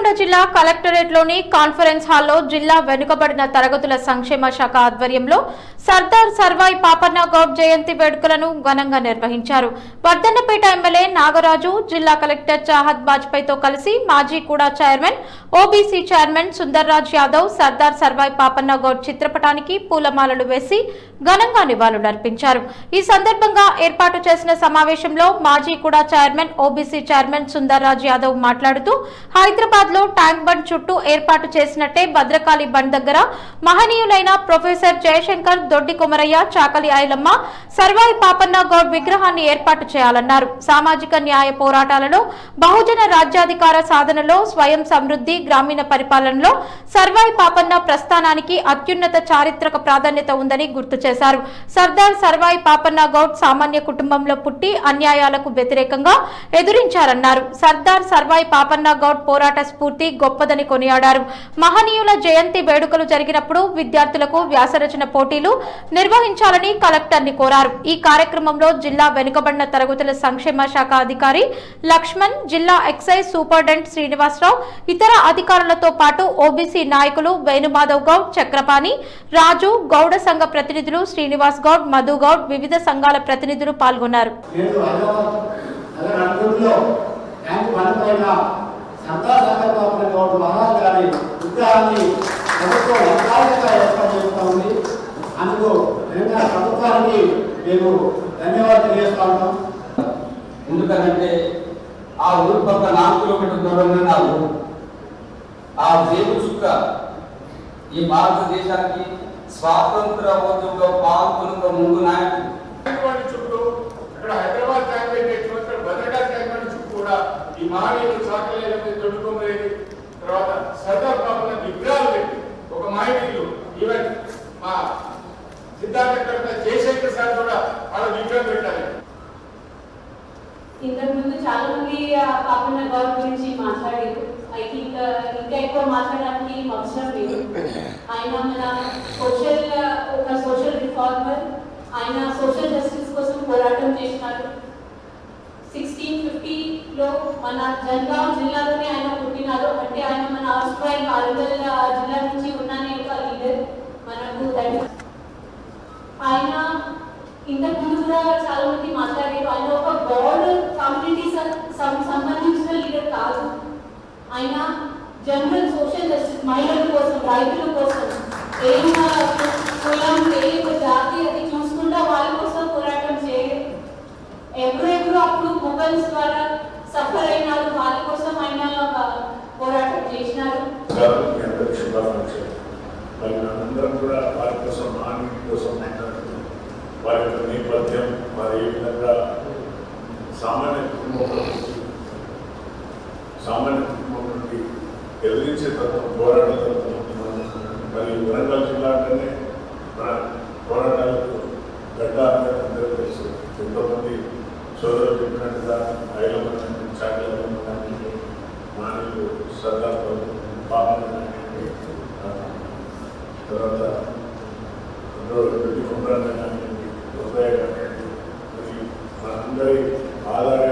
నల్గొండ జిల్లా కలెక్టరేట్లోని కాన్ఫరెన్స్ హాల్లో జిల్లా వెనుకబడిన తరగతుల సంక్షేమ శాఖ ఆధ్వర్యంలో సర్దార్ సర్వాయి పాపన్న గౌడ్ జయంతి వేడుకలను ఘనంగా నిర్వహించారు. వర్ధన్నపేట ఎమ్మెల్యే నాగరాజు జిల్లా కలెక్టర్ చాహద్ బాజ్పేయితో కలిసి మాజీ కూడా chairman OBC chairman Sundarraj Yadav Sardar Sarvai Papanna Goud చిత్రపటానికి పూలమాలలు వేసి ఘనంగా నివాళులర్పించారు. ఈ సందర్భంగా ఏర్పాటు చేసిన సమావేశంలో మాజీ కూడా chairman OBC chairman Sundarraj Yadav మాట్లాడుతూ హైదరాబాద్ లో ట్యాంక్ బండ్ చుట్టూ ఏర్పాటు చేసినట్టే భద్రకాళి బండ్ దగ్గర మహనీయులైన ప్రొఫెసర్ జయశంకర్, దొడ్డి కొమరయ్య, చాకలి ఐలమ్మ, సర్వాయి పాపన్న గౌడ్ విగ్రహాన్ని ఏర్పాటు చేయాలన్నారు. సామాజిక న్యాయ పోరాటాలలో, బహుజన రాజ్యాధికార సాధనలో, స్వయం సమృద్ధి, గ్రామీణ పరిపాలనలో సర్వాయి పాపన్న ప్రస్థానానికి అత్యున్నత చారిత్రక ప్రాధాన్యత ఉందని గుర్తు చేశారు. సర్దార్ సర్వాయి పాపన్న గౌడ్ సామాన్య కుటుంబంలో పుట్టి అన్యాయాలకు వ్యతిరేకంగా ఎదురించారన్నారు. సర్దార్ సర్వాయి పాపన్న గౌడ్ పోరాట స్ఫూర్తి గొప్పదని కొనియాడారు. మహనీయుల జయంతి వేడుకలు జరిగినప్పుడు విద్యార్థులకు వ్యాసరచన పోటీలు నిర్వహించాలని కలెక్టర్ ని కోరారు. ఈ కార్యక్రమంలో జిల్లా వెనుకబడిన తరగతుల సంక్షేమ శాఖ అధికారి లక్ష్మణ్, జిల్లా ఎక్సైజ్ సూపరింటెండెంట్ శ్రీనివాసరావు, ఇతర అధికారులతో పాటు ఓబీసీ నాయకులు వేణుమాధవ్ గౌడ్, చక్రపాణి, రాజు, గౌడ సంఘ ప్రతినిధులు శ్రీనివాస్ గౌడ్, మధు గౌడ్, వివిధ సంఘాల ప్రతినిధులు పాల్గొన్నారు. సర్దార్ సర్వాయి పాపన్న గౌడ్ మహారాజ్ గారి విగ్రహాన్ని ప్రభుత్వం అధికారికంగా ఏర్పాటు చేస్తూ ఉంది. అందుకు తెలంగాణ ప్రభుత్వానికి మేము ధన్యవాదాలు తెలియజేస్తా ఉంటాం. ఎందుకంటే ఆ ఊరు పక్క 4 కిలోమీటర్ల దూరంలో నా ఊరు. ఆ వేపు చుక్క ఈ భారతదేశానికి స్వాతంత్ర ఉద్యమంలో పాల్గొనక ముందు నాయకుడు చుట్టూ అక్కడ హైదరాబాద్ ట్యాంక్ భద్రకాళి ట్యాంక్ చుట్టూ కూడా ఈ మహనీయులు చాకలి తొడుకోమనేది తర్వాత సర్దార్ పాపన్న విగ్రహాలు పెట్టి ఒక మహనీయులు ఈవెన్ మా సిద్ధాంతకర్త జయశంకర్ సార్ కూడా వాళ్ళ విగ్రహం పెట్టాలి. ఇంతకు ముందు చాలా మంది పాపన్న గౌడ్ గురించి మాట్లాడారు. ఐ థింక్ ఇంకా ఎక్కువ మాట్లాడడానికి అవసరం లేదు. ఆయన మన సోషల్ రిఫార్మర్. ఆయన సోషల్ జస్టిస్ కోసం పోరాటం చేసినారు. 1650లో మన జనగాం జిల్లాలోనే ఆయన పుట్టినారు. అంటే ఆయన మన వరంగల్ జిల్లా నుంచి ఉన్నానే ఒక లీడర్ మనకు. ఆయన ఇంతకు ముందు కూడా చాలా మంది మాట్లాడారు. ఆయన ఒక గౌడ్ కమ్యూనిటీ సంబంధించిన లీడర్ కాదు. ఆయన జనరల్ సోషల్ జస్టిస్, మహిళల కోసం, రైతుల కోసం, ఏం కులం, ఏ జాతి అది చూసుకుంటా వాళ్ళ కోసం పోరాటం చేయరు. ఎవరెవరు అప్పుడు మొబైల్స్ ద్వారా సఫర్ అయినారు, వాళ్ళ కోసం ఆయన పోరాటం చేసినారు. అందరం కూడా వారి కోసం, మానవుడి కోసం వారి యొక్క నేపథ్యం, వారి ఏ విధంగా సామాన్య కుటుంబం నుండి ఎదిరించే తత్వం, పోరాట తత్వం. మరి వరంగల్ జిల్లా అంటేనే మన పోరాటాలకు గడ్డ అందరూ తెలుసు. ఎంతోమంది సోదరులు చెప్పినట్టుగా ఐలమ్మ, చాకలి ఐలమ్మ, మానవులు సర్దార్ పాపన్న, తర్వాత దొడ్డి కొమరయ్య, మనందరి ఆధార